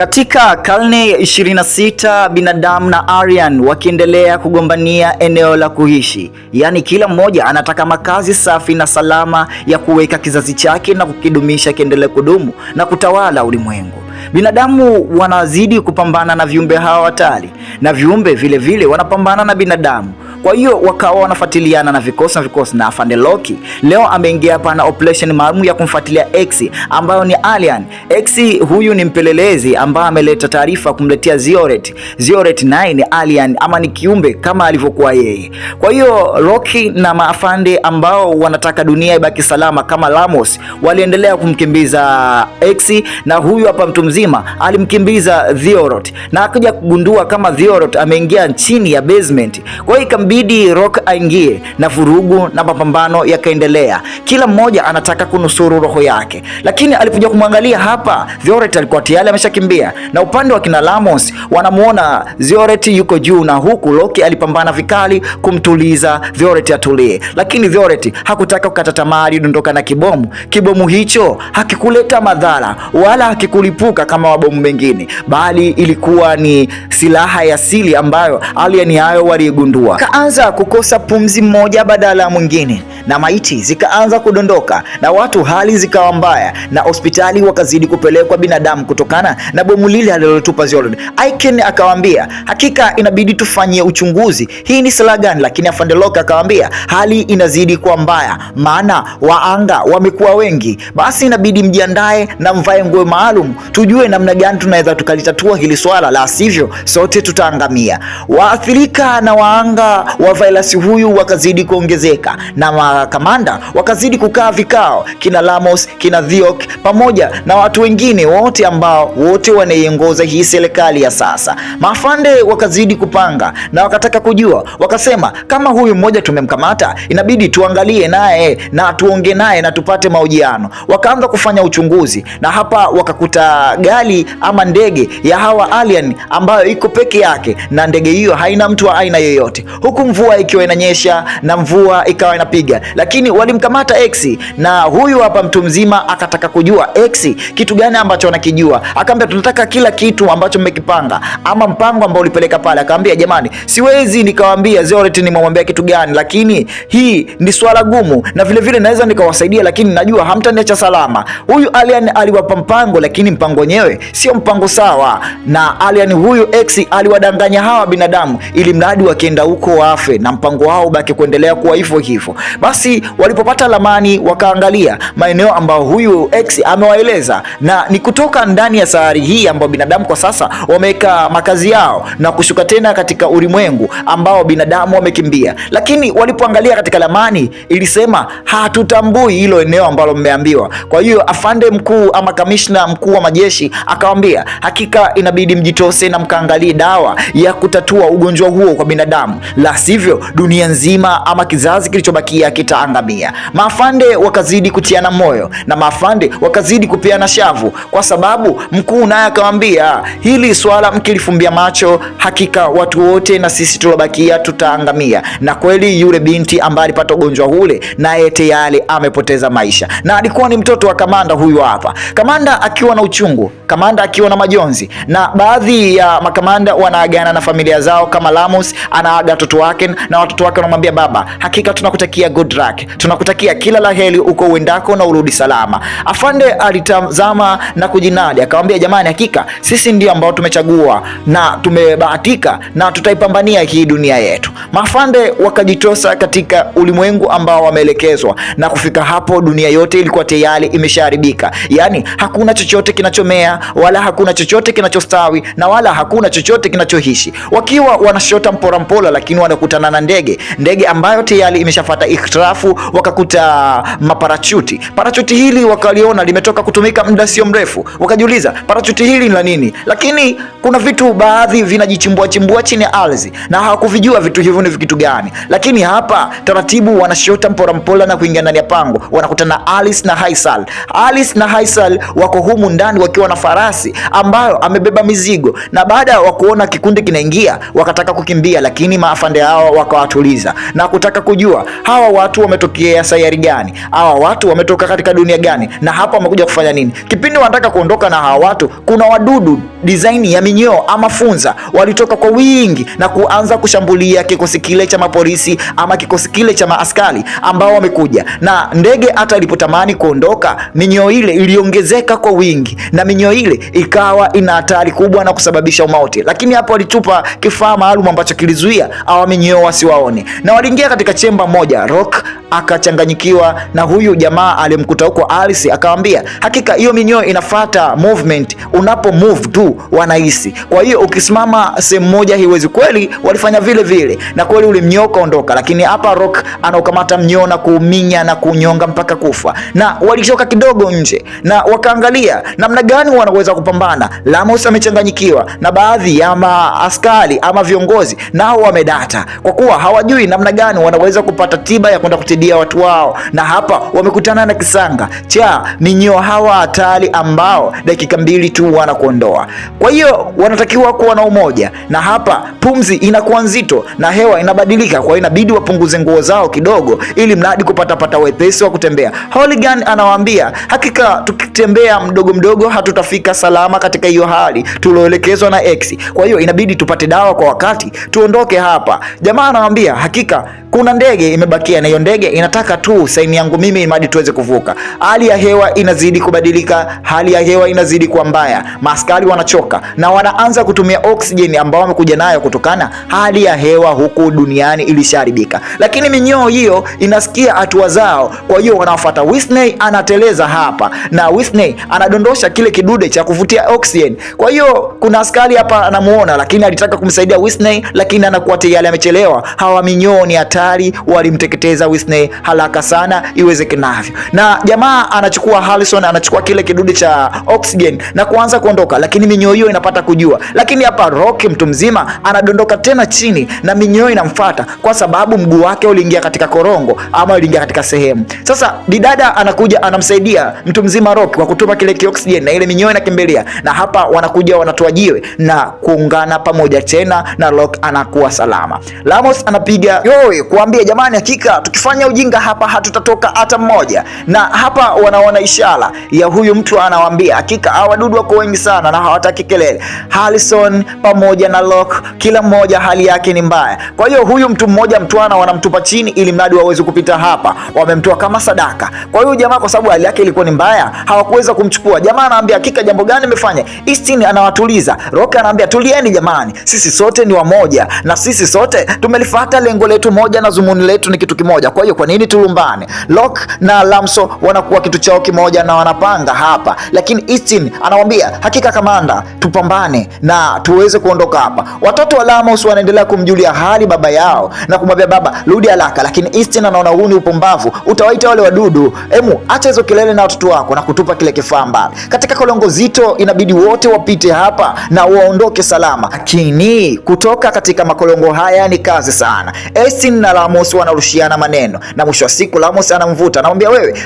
Katika karne ya 26 binadamu na Aryan wakiendelea kugombania eneo la kuishi, yaani kila mmoja anataka makazi safi na salama ya kuweka kizazi chake na kukidumisha kiendelee kudumu na kutawala ulimwengu. Binadamu wanazidi kupambana na viumbe hawa hatari na viumbe vile wanapambana na binadamu. Kwa hiyo wakawa wanafuatiliana na vikosi na Afande Loki leo ameingia hapa na operation maalum ya kumfuatilia X ambayo ni Alien. X huyu ni mpelelezi ambaye ameleta taarifa kumletea Zioret naye ni alien ama ni kiumbe kama alivyokuwa yeye. Kwa hiyo Loki na maafande ambao wanataka dunia ibaki salama kama Lamos waliendelea kumkimbiza X, na huyu hapa mtu mzima alimkimbiza Zioret na akaja kugundua kama Zioret ameingia chini ya basement. Kwa hiyo ikambidi Rock aingie na vurugu na mapambano yakaendelea. Kila mmoja anataka kunusuru roho yake, lakini alipokuja kumwangalia hapa Zioret alikuwa tayari ameshakimbia, na upande wa kina Lamos wanamuona Zioret yuko juu, na huku Loki alipambana vikali kumtuliza Zioret atulie, lakini Zioret hakutaka kukata tamaa. Alidondoka na kibomu hicho hakikuleta madhara wala hakikulipuka kama mabomu mengine, bali ilikuwa ni silaha ya asili ambayo alien hayo waligundua. Kaanza kukosa pumzi mmoja badala ya mwingine, na maiti zikaanza kudondoka, na watu hali zikawa mbaya, na hospitali wakazidi kupelekwa binadamu kutokana na bomu lile alilotupa Zioret. Aiken akawaambia hakika inabidi tufanyie uchunguzi, hii ni silaha gani? Lakini Afande Loki akawaambia hali inazidi kuwa mbaya, maana waanga wamekuwa wengi, basi inabidi mjiandae na mvae nguo maalum tujue namna gani tunaweza tukalitatua hili swala, la sivyo sote tutaangamia. Waathirika na waanga wa virus huyu wakazidi kuongezeka, na makamanda wakazidi kukaa vikao, kina Lamos, kina Dhiok pamoja na watu wengine wote ambao wote wanaiongoza hii serikali ya sasa. Maafande wakazidi kupanga na wakataka kujua, wakasema kama huyu mmoja tumemkamata, inabidi tuangalie naye na tuongee naye na tupate mahojiano. Wakaanza kufanya uchunguzi, na hapa wakakuta gari ama ndege ya hawa alien ambayo iko peke yake, na ndege hiyo haina mtu wa aina yoyote, huku mvua ikiwa inanyesha na mvua ikawa inapiga, lakini walimkamata X. Na huyu hapa mtu mzima akataka kujua X kitu gani ambacho anakijua. Akamwambia tunataka kila kitu ambacho mmekipanga ama mpango ambao ulipeleka pale. Akamwambia jamani, siwezi nikawaambia Zioret nimemwambia kitu gani, lakini hii ni swala gumu na vile naweza nikawasaidia, lakini najua hamtaniacha salama. Huyu alien aliwapa mpango, lakini mpango wenyewe sio mpango sawa, na alien huyu X aliwadanganya hawa binadamu ili mradi wakienda huko wafe na mpango wao ubaki kuendelea kuwa hivyo. Basi walipopata lamani wakaangalia maeneo ambao huyu X amewaeleza, na ni kutoka ndani ya sayari hii ambao binadamu kwa sasa wameweka makazi yao na kushuka tena katika ulimwengu ambao binadamu wamekimbia. Lakini walipoangalia katika lamani ilisema hatutambui hilo eneo ambalo mmeambiwa. Kwa hiyo afande mkuu ama kamishna mkuu wa majeshi akawaambia hakika inabidi mjitose na mkaangalie dawa ya kutatua ugonjwa huo kwa binadamu, la sivyo dunia nzima ama kizazi kilichobakia kitaangamia. Maafande wakazidi kutiana moyo na maafande wakazidi kupeana shavu, kwa sababu mkuu naye akamwambia hili swala mkilifumbia macho, hakika watu wote na sisi tulobakia tutaangamia. Na kweli yule binti ambaye alipata ugonjwa ule naye tayari amepoteza maisha, na alikuwa ni mtoto wa kamanda huyu hapa. Kamanda akiwa na uchungu, kamanda akiwa na majonzi, na baadhi ya makamanda wanaagana na familia zao, kama Lamos anaaga watoto wake, na watoto wake wanamwambia baba, hakika tunakutakia good luck, tunakutakia kila la heri uko uendako na urudi salama. Afande alitazama na kujinadi akamwambia jamani, hakika sisi ndio ambao tumechagua na tumebahatika na tutaipambania hii dunia yetu. Maafande wakajitosa katika ulimwengu ambao wameelekezwa, na kufika hapo dunia yote ilikuwa tayari imeshaharibika, yani hakuna chochote kinachomea wala hakuna chochote kinachostawi na wala hakuna chochote kinachoishi. Wakiwa wanashota mpola, lakini wanakutana na ndege ambayo tayari imeshafuata ikhtilafu, wakakuta parachuti hili wakaliona limetoka kutumika muda sio mrefu, wakajiuliza parachuti hili ni la nini, lakini kuna vitu baadhi vinajichimbua chini ya ardhi na hawakuvijua vitu hivyo ni kitu gani. Lakini hapa taratibu wanashota mpola na kuingia ndani ya pango, wanakutana Alice na Haisal. Alice na Haisal wako humu ndani wakiwa na farasi ambayo amebeba mizigo, na baada ya kuona kikundi kinaingia wakataka kukimbia, lakini maafande yao wakawatuliza na kutaka kujua hawa watu wametokea sayari gani, hawa watu wametoka katika dunia gani, na hapa wamekuja kufanya nini. Kipindi wanataka kuondoka na hawa watu, kuna wadudu design ya minyoo ama funza walitoka kwa wingi na kuanza kushambulia kikosi kile cha mapolisi ama kikosi kile cha maaskari ambao wamekuja. Na ndege hata ilipotamani kuondoka, minyoo ile iliongezeka kwa wingi na minyoo ile ikawa ina hatari kubwa na kusababisha umauti. Lakini hapo walitupa kifaa maalum ambacho kilizuia hawa minyoo wasiwaone, na waliingia katika chemba moja. Rock akachanganyikiwa na huyu jamaa alimkuta huko Alice, akamwambia hakika hiyo minyoo inafuata movement, unapo move tu wanahisi. Kwa hiyo ukisimama sehemu moja hiwezi. Kweli walifanya vile vile na kweli ule mnyoo kaondoka, lakini hapa Rock anaokamata mnyoo na kuuminya na kunyonga mpaka kufa. Na walitoka kidogo nje na wakaangalia namna gani wanaweza kupambana. Lamos amechanganyikiwa na baadhi ya maaskari ama viongozi nao wamedata, kwa kuwa hawajui namna gani wanaweza kupata tiba ya kwenda kutidia watu wao. Na hapa wamekutana na kisanga cha minyoo hawa hatari ambao dakika 2 tu wanakuondoa. Kwa hiyo wanatakiwa kuwa na umoja, na hapa pumzi inakuwa nzito na hewa inabadilika, kwa hiyo inabidi wapunguze nguo zao kidogo ili mradi kupata wepesi wa kutembea. Hooligan anawaambia hakika tukitembea mdogo mdogo hatutafika salama katika hiyo hali tulioelekezwa na X. Kwa hiyo inabidi tupate dawa kwa wakati tuondoke hapa. Jamaa anawaambia hakika kuna ndege imebakia na hiyo ndege inataka tu saini yangu mimi imadi tuweze kuvuka. Hali ya hewa inazidi kubadilika, hali ya hewa inazidi kuwa mbaya. Maaskari wanachoka na wanaanza kutumia oksijeni ambao wamekuja nayo kutokana hali ya hewa huku duniani ilisharibika. Lakini minyoo hiyo inasikia hatua zao, kwa hiyo wanafuata. Whitney anateleza hapa na Whitney anadondosha kile kidude cha kuvutia oksijeni. Kwa hiyo kuna askari hapa anamuona, lakini alitaka kumsaidia Whitney, lakini anakuwa tayari amechelewa. Hawa minyoo ni hatari, walimteketeza Whitney haraka sana iwezekanavyo. Na jamaa anachukua Harrison, anachukua kile kidude cha oxygen na kuanza kuondoka, lakini minyoo hiyo inapata kujua. Lakini hapa Rock mtu mzima anadondoka tena chini na minyoo inamfuata kwa sababu mguu wake uliingia katika korongo ama uliingia katika sehemu. Sasa bidada anakuja anamsaidia mtu mzima Rock kwa kutupa kile oxygen na ile minyoo inakimbilia, na hapa wanakuja wanatoa jiwe na kuungana pamoja tena na Rock anakuwa salama. Lamos anapiga yowe kuambia jamani, hakika tukifanya ujinga hapa hatutatoka hata mmoja. Na hapa wanaona ishara ya huyu mtu anawaambia hakika hawa wadudu wako wengi sana na hawataki kelele. Harrison pamoja na Rock kila mmoja hali yake ni mbaya, kwa hiyo huyu mtu mmoja mtwana wanamtupa chini ili mradi waweze kupita hapa. Wamemtoa kama sadaka. Kwa hiyo jamaa kwa sababu hali yake ilikuwa ni mbaya hawakuweza kumchukua. Jamaa anaambia hakika jambo gani nimefanya? Eastin anawatuliza. Rock anaambia tulieni jamani, sisi sote ni wamoja na sisi sote tumelifuata lengo letu moja na zumuni letu ni kitu kimoja, kwa hiyo kwa nini tulumbane? Rock na Lamso wanakuwa kitu chao kimoja na wanapanga hapa, lakini Eastin anamwambia hakika kamanda, tupambane na tuweze kuondoka hapa. Watoto wa Lamos wanaendelea kumjulia hali baba yao na kumwambia baba rudi haraka, lakini Eastin anaona huu ni upumbavu, utawaita wale wadudu, acha hizo kelele na watoto wako, na kutupa kile kifaa mbali. Katika kolongo zito inabidi wote wapite hapa na waondoke salama, lakini kutoka katika makolongo haya ni kazi sana. Eastin na Lamos wanarushiana maneno na mwisho wa siku Lamos anamvuta, anamwambia wewe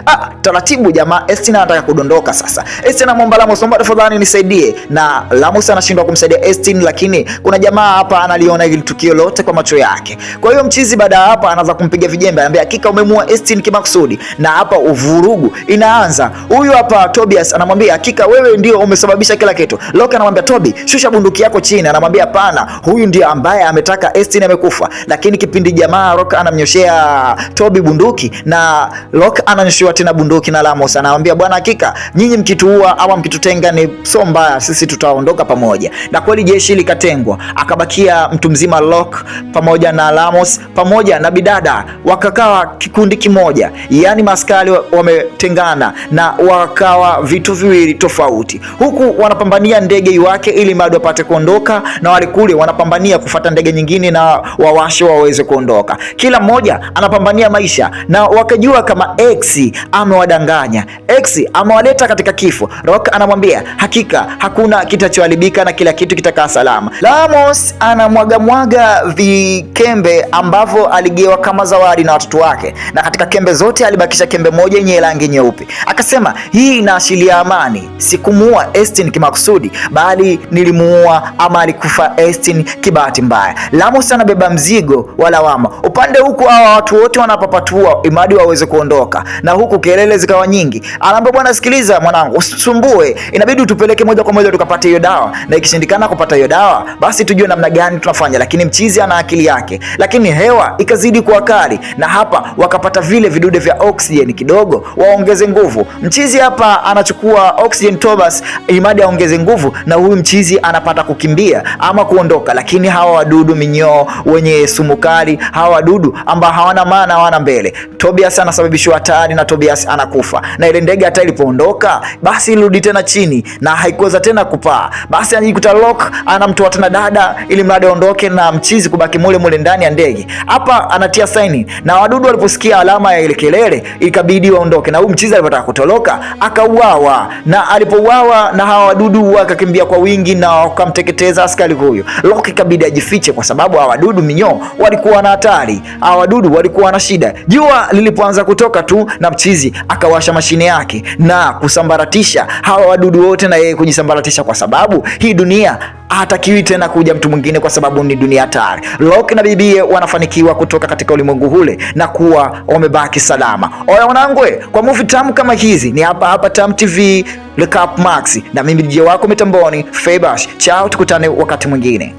taratibu jamaa. Eastin anataka kudondoka sasa. Eastin anamwomba Lamos, naomba tafadhali nisaidie, na Lamos anashindwa kumsaidia Eastin, lakini kuna jamaa hapa analiona hili tukio lote kwa macho yake. Kwa hiyo mchizi baada hapa anaanza kumpiga vijembe, anambia hakika umemua Eastin kimakusudi, na hapa uvurugu inaanza. Huyu hapa Tobias anamwambia hakika wewe ndio umesababisha kila kitu. Rock anamwambia Toby, shusha bunduki yako chini. Anamwambia hapana, huyu ndio ambaye ametaka Eastin amekufa. Lakini kipindi jamaa Rock anamnyoshea Toby bunduki na Rock ananyoshewa tena bunduki na Lamos anamwambia bwana, hakika nyinyi mkituua ama mkitutenga ni so mbaya, sisi tutaondoka pamoja. Na kweli jeshi likatengwa, akabakia mtu mzima Rock pamoja na Lamos pamoja na bidada, wakakawa kikundi kimoja. Yani maskari wametengana na wakawa vitu viwili tofauti, huku wanapambania ndege iwake ili mradi wapate kuondoka, na wale kule wanapambania kufuata ndege nyingine na wawashe waweze kuondoka. kila mmoja anapambania maisha, na wakajua kama X amewadanganya, X amewaleta katika kifo. Rock anamwambia hakika hakuna kitachoharibika na kila kitu kitakaa salama. Ramos anamwaga vikembe ambavyo aligewa kama zawadi na watoto wake, na katika kembe zote alibakisha kembe moja yenye rangi nyeupe. Akasema hii inaashiria amani, sikumuua Austin kimakusudi, bali nilimuua ama alikufa Austin kibahati mbaya. Ramos anabeba mzigo wa lawama. Upande huku hawa watu wote wanapapatua imadi waweze kuondoka, na huku kelele zikawa nyingi. Anaambia bwana, sikiliza mwanangu, usisumbue, inabidi utupeleke moja kwa moja tukapate hiyo dawa, na ikishindikana kupata hiyo dawa basi tujue namna gani tunafanya. Lakini mchizi ana akili yake, lakini hewa ikazidi kuwa kali, na hapa wakapata vile vidude vya oxygen kidogo waongeze nguvu. Mchizi hapa anachukua oxygen tobas imadi aongeze nguvu, na huyu mchizi anapata kukimbia ama kuondoka. Lakini hawa wadudu minyoo wenye sumu kali, hawa wadudu ambao hawana maana, hawana mbele, Tobias anasababishwa hatari na Tobias anakufa. Na ile ndege hata ilipoondoka basi ilirudi tena chini na haikuweza tena kupaa. Basi anajikuta Rock anamtoa tena dada ili mradi aondoke na mchizi kubaki mule ndani ya ndege. Hapa anatia saini, na wadudu waliposikia alama ya ile kelele ikabidi waondoke, na huyu mchizi alipotaka kutoroka akauawa. Na alipouawa na hawa wadudu wakakimbia kwa wingi na wakamteketeza askari huyo. Rock ikabidi ajifiche kwa sababu hawa wadudu minyoo walikuwa na hatari, hawa wadudu walikuwa na shida. Jua lilipoanza kutoka tu na mchizi akawasha mashine yake na kusambaratisha hawa wadudu wote, na yeye kujisambaratisha, kwa sababu hii dunia hatakiwi tena kuja mtu mwingine kwa sababu ni dunia hatari. Rock na bibie wanafanikiwa kutoka katika ulimwengu ule na kuwa wamebaki salama. Oya wanangwe, kwa movie tamu kama hizi ni hapa Tam TV Recap Max, na mimi DJ wako mitamboni Febash. Chao, tukutane wakati mwingine.